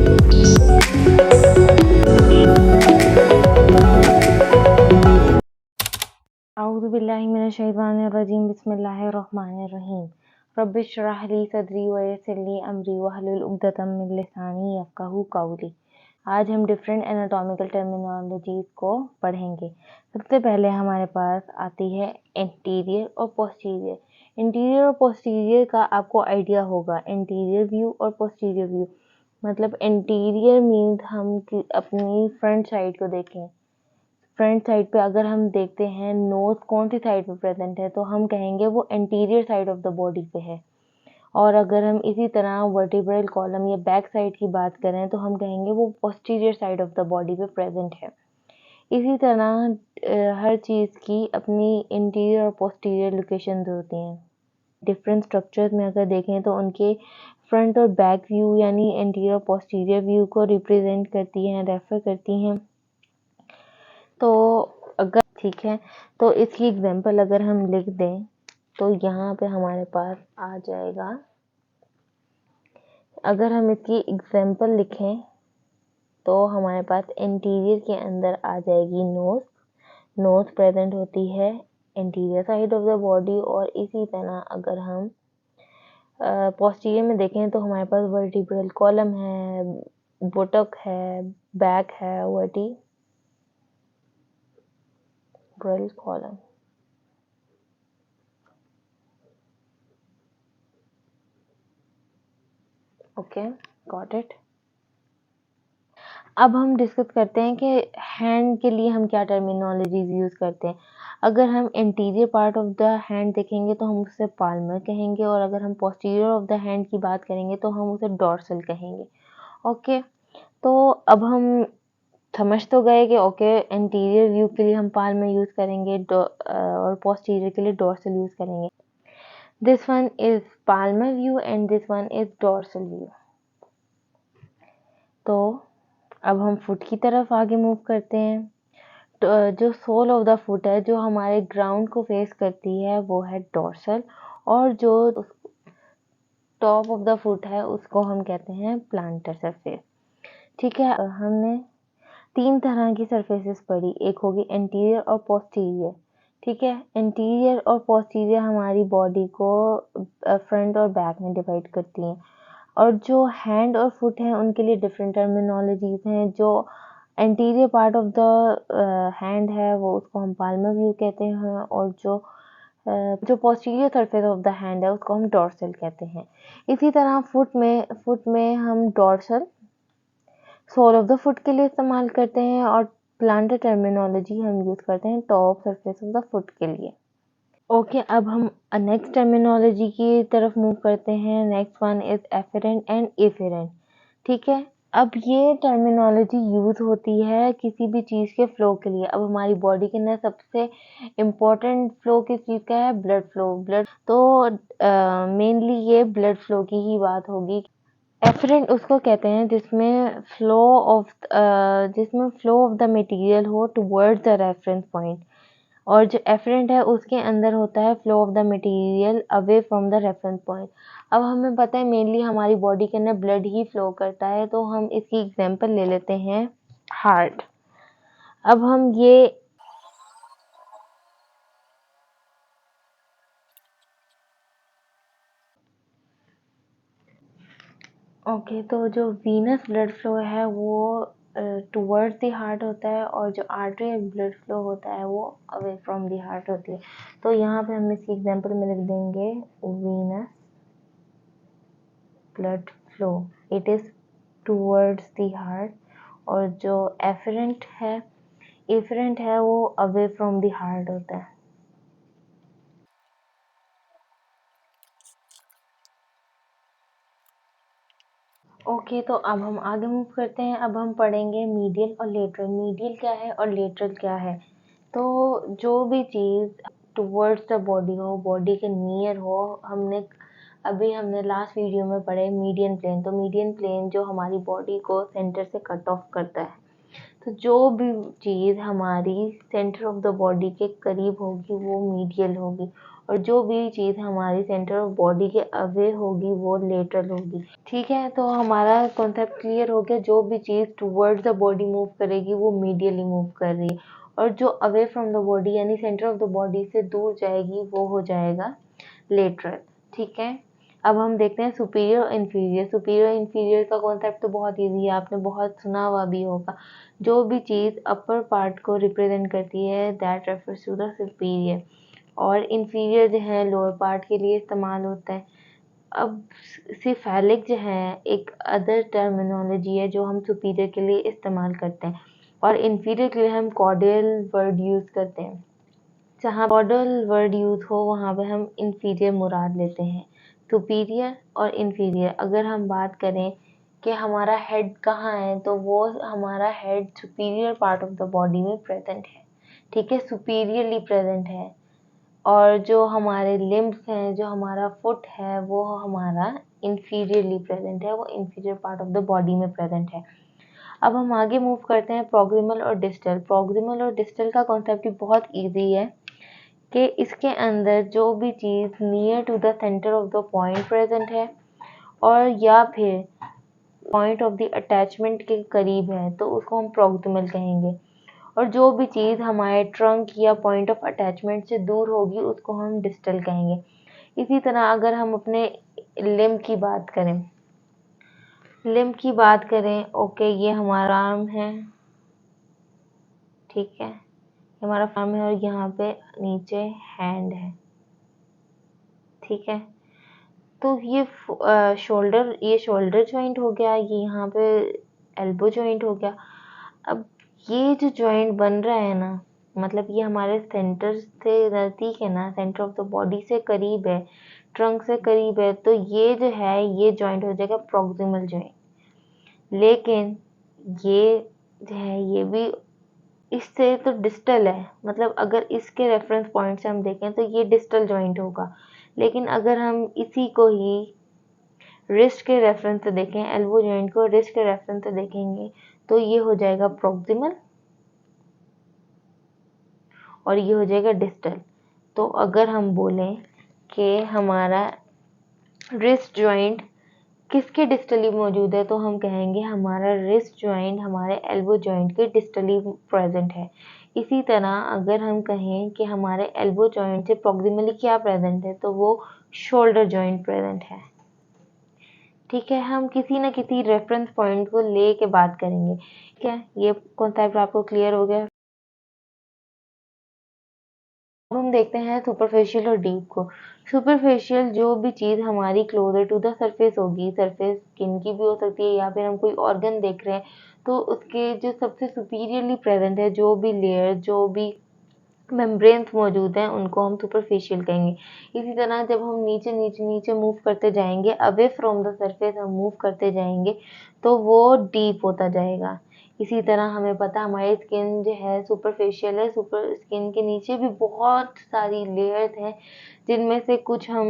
औज़ुबिल्लाहिमिनश्शैतानिर्रजीम बिस्मिल्लाहिर्रहमानिर्रहीम रब्बिश्रह ली सदरी वयस्सिर ली अमरी वहलुल उक़दतम मिन लिसानी यफ़क़हू क़ौली। आज हम डिफरेंट एनाटॉमिकल टर्मिनोलॉजीज़ को पढ़ेंगे। सबसे पहले हमारे पास आती है इंटीरियर और पोस्टीरियर। इंटीरियर और पोस्टीरियर का आपको आइडिया होगा, इंटीरियर व्यू और पोस्टीरियर व्यू। मतलब इंटीरियर मीन्स हम अपनी फ्रंट साइड को देखें। फ्रंट साइड पे अगर हम देखते हैं नोज कौन सी साइड पे प्रेजेंट है तो हम कहेंगे वो interior side of the body पे है। और अगर हम इसी तरह वर्टिब्रल कॉलम या बैक साइड की बात करें तो हम कहेंगे वो posterior side of the body पे प्रेजेंट है। इसी तरह हर चीज़ की अपनी इंटीरियर और पोस्टीरियर लोकेशंस होती हैं। डिफरेंट स्ट्रक्चर्स में अगर देखें तो उनके फ्रंट और बैक व्यू यानी इंटीरियर और पोस्टीरियर व्यू को रिप्रेजेंट करती हैं, रेफर करती हैं। तो अगर ठीक है, तो इसकी एग्जांपल अगर हम लिख दें तो यहाँ पे हमारे पास आ जाएगा। अगर हम इसकी एग्जांपल लिखें तो हमारे पास इंटीरियर के अंदर आ जाएगी नोज प्रेजेंट होती है interior side of the body. और इसी तरह अगर हम पोस्टीरियर में देखें तो हमारे पास वर्टिब्रल कॉलम है, बुटक है, बैक है, vertebral column. Okay, got it. अब हम डिस्कस करते हैं कि हैंड के लिए हम क्या टर्मिनोलॉजीज यूज़ करते हैं। अगर हम interior part of the hand देखेंगे तो हम उसे पाल्मर कहेंगे, और अगर हम पोस्टीरियर ऑफ द हैंड की बात करेंगे तो हम उसे डॉर्सल कहेंगे। ओके, तो अब हम समझ तो गए कि ओके इंटीरियर व्यू के लिए हम पाल्मर यूज़ करेंगे और पोस्टीरियर के लिए डॉर्सल यूज़ करेंगे। This one is Palmer view and this one is dorsal view. तो अब हम फुट की तरफ आगे मूव करते हैं। तो जो सोल ऑफ द फुट है, जो हमारे ग्राउंड को फेस करती है, वो है डॉर्सल, और जो टॉप ऑफ द फुट है उसको हम कहते हैं प्लांटर सरफेस। ठीक है, हमने 3 तरह की सरफेसेस पढ़ी, एक होगी इंटीरियर और पोस्टीरियर। ठीक है, इंटीरियर और पोस्टीरियर हमारी बॉडी को फ्रंट और बैक में डिवाइड करती हैं। और जो हैंड और फुट हैं उनके लिए डिफरेंट टर्मिनोलॉजीज हैं। जो anterior part of the hand है वो उसको हम पाल्मर व्यू कहते हैं, और जो posterior surface of the hand है उसको हम डॉर्सल कहते हैं। इसी तरह फुट में हम dorsal sole of the foot के लिए इस्तेमाल करते हैं, और प्लांटर टर्मिनोलॉजी हम यूज़ करते हैं top surface of the foot के लिए। ओके, अब हम नेक्स्ट टर्मिनोलॉजी की तरफ मूव करते हैं। Next one is efferent and efferent. ठीक है, अब ये टर्मिनोलॉजी यूज़ होती है किसी भी चीज़ के फ्लो के लिए। अब हमारी बॉडी के अंदर सबसे इम्पोर्टेंट फ्लो किस चीज़ का है? Blood flow. तो मेनली ये ब्लड फ्लो की ही बात होगी। एफरेंट उसको कहते हैं जिसमें फ्लो ऑफ द मटेरियल हो टुवर्ड्स द रेफरेंस पॉइंट, और जो एफरेंट है उसके अंदर होता है flow of the material away from the reference point. अब हमें पता है मेनली हमारी बॉडी के अंदर ब्लड ही फ्लो करता है, तो हम इसकी एग्जांपल ले लेते हैं हार्ट। अब हम ये ओके, तो जो वीनस ब्लड फ्लो है वो टुवर्ड्स द हार्ट होता है, और जो आर्टरियल ब्लड फ्लो होता है वो अवे फ्रॉम द हार्ट होती है। तो यहाँ पे हम इसकी एग्जांपल में लिख देंगे venous blood flow, it is towards the heart, और जो एफरेंट है वो अवे फ्रॉम द हार्ट होता है। ओके, तो अब हम आगे मूव करते हैं। अब हम पढ़ेंगे मीडियल और लेटरल। मीडियल क्या है और लेटरल क्या है? तो जो भी चीज़ टुवर्ड्स द बॉडी हो, बॉडी के नियर हो, हमने लास्ट वीडियो में पढ़े मीडियन प्लेन। तो मीडियन प्लेन जो हमारी बॉडी को सेंटर से कट ऑफ करता है। तो जो भी चीज़ हमारी सेंटर ऑफ द बॉडी के करीब होगी वो मीडियल होगी, और जो भी चीज़ हमारी सेंटर ऑफ बॉडी के अवे होगी वो लेटरल होगी। ठीक है, तो हमारा कॉन्सेप्ट क्लियर हो गया। जो भी चीज़ टुवर्ड्स द बॉडी मूव करेगी वो मीडियली मूव कर रही है, और जो अवे फ्रॉम द बॉडी यानी सेंटर ऑफ द बॉडी से दूर जाएगी वो हो जाएगा लेटरल। ठीक है, अब हम देखते हैं सुपीरियर और इन्फीरियर। सुपीरियर इन्फीरियर का कॉन्सेप्ट तो बहुत ईजी है, आपने बहुत सुना हुआ भी होगा। जो भी चीज़ अपर पार्ट को रिप्रेजेंट करती है that refers to the superior, और इन्फीरियर जो है लोअर पार्ट के लिए इस्तेमाल होता है। अब सिफेलिक जो है एक अदर टर्मिनोलॉजी है जो हम सुपीरियर के लिए इस्तेमाल करते हैं, और इन्फीरियर के लिए हम कॉर्डियल वर्ड यूज़ करते हैं। जहाँ कॉर्डियल वर्ड यूज़ हो वहाँ पे हम इन्फीरियर मुराद लेते हैं। सुपीरियर और इन्फीरियर, अगर हम बात करें कि हमारा हेड कहाँ है, तो वो हमारा head superior part of the body में प्रेजेंट है। ठीक है, सुपीरियरली प्रेजेंट है। और जो हमारे लिम्ब्स हैं, जो हमारा फुट है, वो हमारा इन्फीरियरली प्रेजेंट है, वो inferior part of the body में प्रेजेंट है। अब हम आगे मूव करते हैं प्रॉक्सिमल और डिस्टल। प्रॉक्सिमल और डिस्टल का कॉन्सेप्ट भी बहुत ईजी है कि इसके अंदर जो भी चीज़ near to the centre of the point present है, और या फिर पॉइंट ऑफ द अटैचमेंट के करीब है, तो उसको हम प्रॉक्सिमल कहेंगे। और जो भी चीज़ हमारे ट्रंक या पॉइंट ऑफ अटैचमेंट से दूर होगी उसको हम डिस्टल कहेंगे। इसी तरह अगर हम अपने लिम्ब की बात करें, ओके, ये हमारा आर्म है। ठीक है, ये हमारा आर्म है और यहाँ पे नीचे हैंड है। ठीक है, तो ये शोल्डर जॉइंट हो गया, ये यहाँ पे एल्बो जॉइंट हो गया। अब ये जो जॉइंट बन रहा है ना, मतलब ये हमारे सेंटर से नज़दीक है ना, सेंटर ऑफ द बॉडी से करीब है, ट्रंक से करीब है, तो ये जो है ये जॉइंट हो जाएगा प्रॉक्सिमल जॉइंट। लेकिन ये जो है ये भी इससे तो डिस्टल है, मतलब अगर इसके रेफरेंस पॉइंट से हम देखें तो ये डिस्टल जॉइंट होगा। लेकिन अगर हम इसी को ही रिस्ट के रेफरेंस से देखें, एल्बो जॉइंट को रिस्ट के रेफरेंस से देखेंगे, तो ये हो जाएगा प्रॉक्सिमल और ये हो जाएगा डिस्टल। तो अगर हम बोलें कि हमारा रिस्ट जॉइंट किसके डिस्टली मौजूद है, तो हम कहेंगे हमारा रिस्ट जॉइंट हमारे एल्बो जॉइंट के डिस्टली प्रेजेंट है। इसी तरह अगर हम कहें कि हमारे एल्बो जॉइंट से प्रॉक्सिमली क्या प्रेजेंट है, तो वो शोल्डर जॉइंट प्रेजेंट है। ठीक है, हम किसी न किसी रेफरेंस पॉइंट को ले के बात करेंगे। ठीक है, ये कॉन्सेप्ट आपको क्लियर हो गया। अब हम देखते हैं सुपरफिशियल और डीप को। सुपरफिशियल जो भी चीज़ हमारी क्लोजर टू द सरफेस होगी, सरफेस स्किन की भी हो सकती है या फिर हम कोई ऑर्गन देख रहे हैं, तो उसके जो सबसे सुपीरियरली प्रेजेंट है, जो भी लेयर, जो भी मेम्ब्रेन्स मौजूद हैं, उनको हम सुपरफिशियल कहेंगे। इसी तरह जब हम नीचे नीचे नीचे मूव करते जाएंगे, अवे फ्रॉम द सरफेस हम मूव करते जाएंगे, तो वो डीप होता जाएगा। इसी तरह हमें पता हमारी स्किन जो है सुपरफिशियल है, सुपर स्किन के नीचे भी बहुत सारी लेयर्स हैं, जिनमें से कुछ हम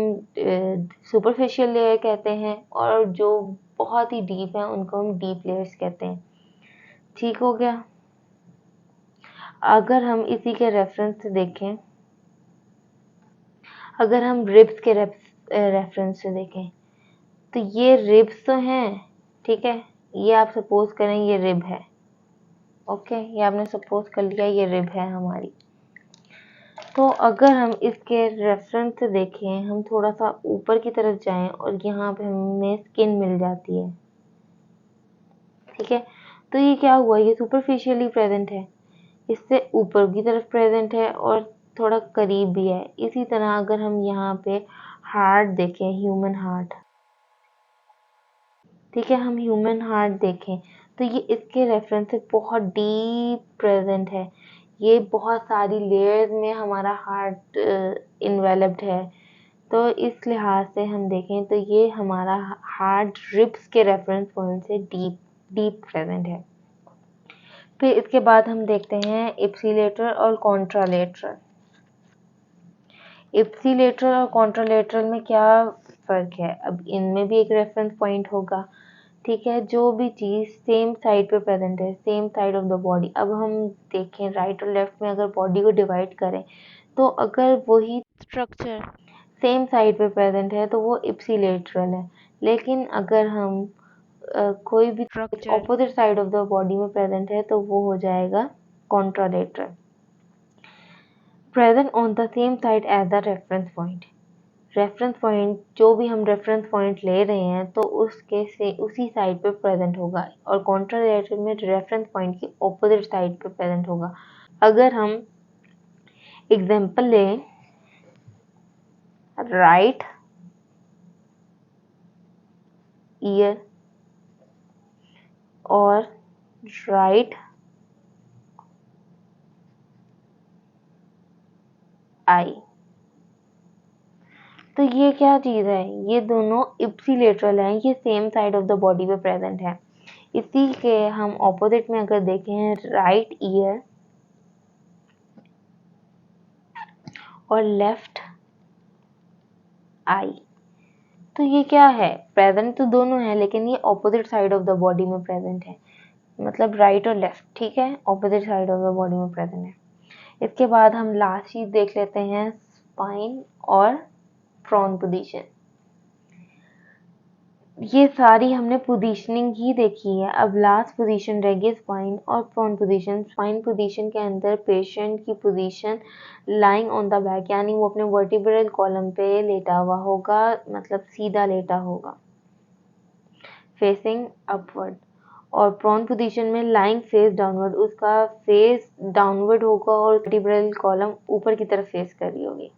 सुपरफिशियल लेयर कहते हैं, और जो बहुत ही डीप है उनको हम डीप लेयर्स कहते हैं। ठीक हो गया। अगर हम इसी के रेफरेंस से देखें, अगर हम रिब्स के रेफरेंस से देखें, तो ये रिब्स तो हैं। ठीक है, ये आप सपोज करें ये रिब है। ओके, ये आपने सपोज कर लिया ये रिब है हमारी। तो अगर हम इसके रेफरेंस से देखें, हम थोड़ा सा ऊपर की तरफ जाएं और यहाँ पे हमें स्किन मिल जाती है। ठीक है, तो ये क्या हुआ, ये सुपरफिशियली प्रेजेंट है, इससे ऊपर की तरफ प्रेजेंट है और थोड़ा करीब भी है। इसी तरह अगर हम यहाँ पे हार्ट देखें, ह्यूमन हार्ट, ठीक है, हम ह्यूमन हार्ट देखें तो ये इसके रेफरेंस से बहुत डीप प्रेजेंट है, ये बहुत सारी लेयर्स में हमारा हार्ट इन्वेलप्ड है। तो इस लिहाज से हम देखें तो ये हमारा हार्ट रिब्स के रेफरेंस पॉइंट से डीप डीप प्रेजेंट है। फिर इसके बाद हम देखते हैं इप्सिलेटरल और कॉन्ट्रालेटरल। इप्सिलेटरल और कॉन्ट्रालेटरल में क्या फ़र्क है, अब इनमें भी एक रेफरेंस पॉइंट होगा। ठीक है, जो भी चीज़ सेम साइड पे प्रेजेंट है, same side of the body. अब हम देखें राइट और लेफ्ट में अगर बॉडी को डिवाइड करें, तो अगर वही स्ट्रक्चर सेम साइड पे प्रेजेंट है तो वो इप्सिलेटरल है। लेकिन अगर हम कोई भी structure opposite side of the body में प्रेजेंट है तो वो हो जाएगा contralateral. Present on the same side as the reference point. Reference point जो भी हम रेफरेंस पॉइंट ले रहे हैं तो उसके से उसी साइड पे प्रेजेंट होगा, और कॉन्ट्रालेटरल में रेफरेंस पॉइंट की ऑपोजिट साइड पे प्रेजेंट होगा। अगर हम एग्जांपल लें, राइट ईयर और राइट आई, तो ये क्या चीज है, ये दोनों इप्सिलेटरल हैं, ये same side of the body पे प्रेजेंट है। इसी के हम ऑपोजिट में अगर देखें, राइट ईयर और लेफ्ट आई, तो ये क्या है, प्रेजेंट तो दोनों है लेकिन ये opposite side of the body में प्रेजेंट है, मतलब राइट और लेफ्ट, ठीक है, opposite side of the body में प्रेजेंट है। इसके बाद हम लास्ट चीज देख लेते हैं, स्पाइन और प्रोन पोजीशन। ये सारी हमने पोजीशनिंग ही देखी है। अब लास्ट पोजीशन रहेगी स्पाइन और प्रोन पोजीशन। स्पाइन पोजीशन के अंदर पेशेंट की position lying on the back, यानी वो अपने वर्टिब्रल कॉलम पे लेटा हुआ होगा, मतलब सीधा लेटा होगा, फेसिंग अपवर्ड। और प्रोन पोजीशन में लाइंग फेस डाउनवर्ड, उसका फेस डाउनवर्ड होगा और वर्टिब्रल कॉलम ऊपर की तरफ फेस कर रही होगी।